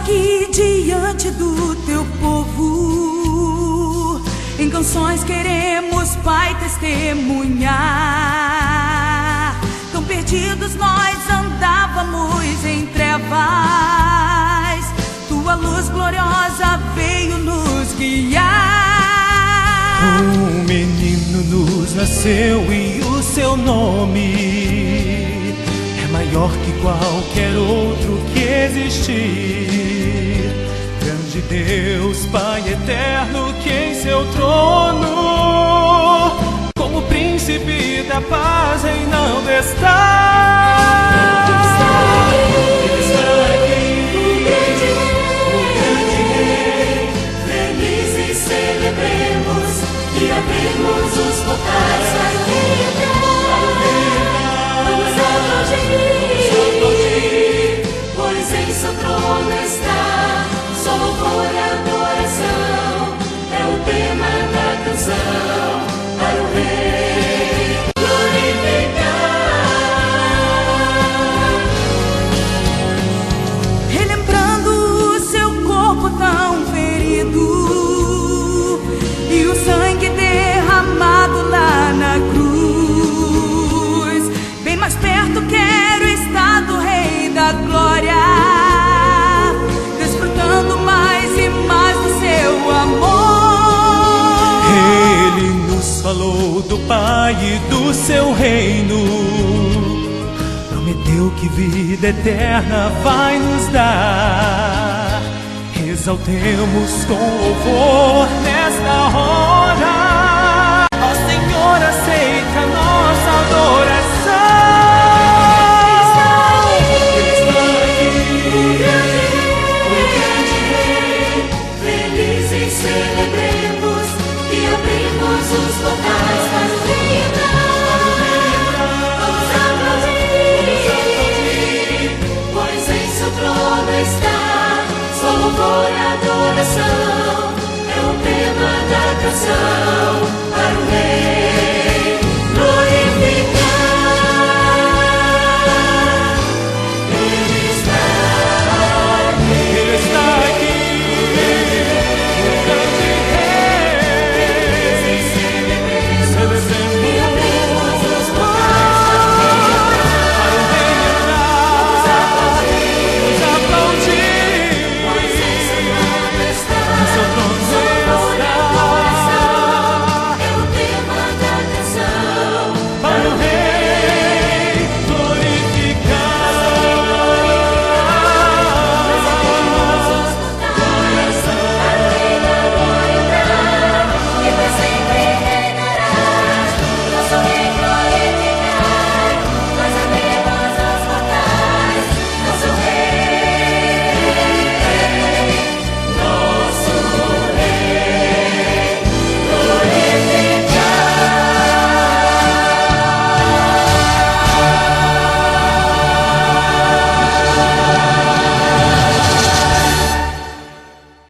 aqui diante do teu povo. Em canções queremos, Pai, testemunhar. Tão perdidos nós andávamos em trevas, tua luz gloriosa veio nos guiar. Um menino nos nasceu e o seu nome é maior que qualquer outro que existir. Grande Deus, Pai eterno, que em seu trono, como príncipe da paz, reinando está. E abrimos os portais para o vida. Vamos aplaudir, pois em seu trono está. Só louvor e adoração é o tema da canção para o Rei glorificar. Relembrando o seu corpo tão ferido e o sangue derramado lá na cruz, bem mais perto quero estar do Rei da Glória, desfrutando mais e mais do seu amor. Ele nos falou do Pai e do seu reino, prometeu que vida eterna vai nos dar. Exaltemos com louvor nesta hora, ó Senhor, aceita nossa adoração. Está aqui, o grande Rei, felizes celebremos e abrimos os portais para o vida. Vamos aplaudir, pois em seu trono está. Só louvor e adoração é o tema da canção.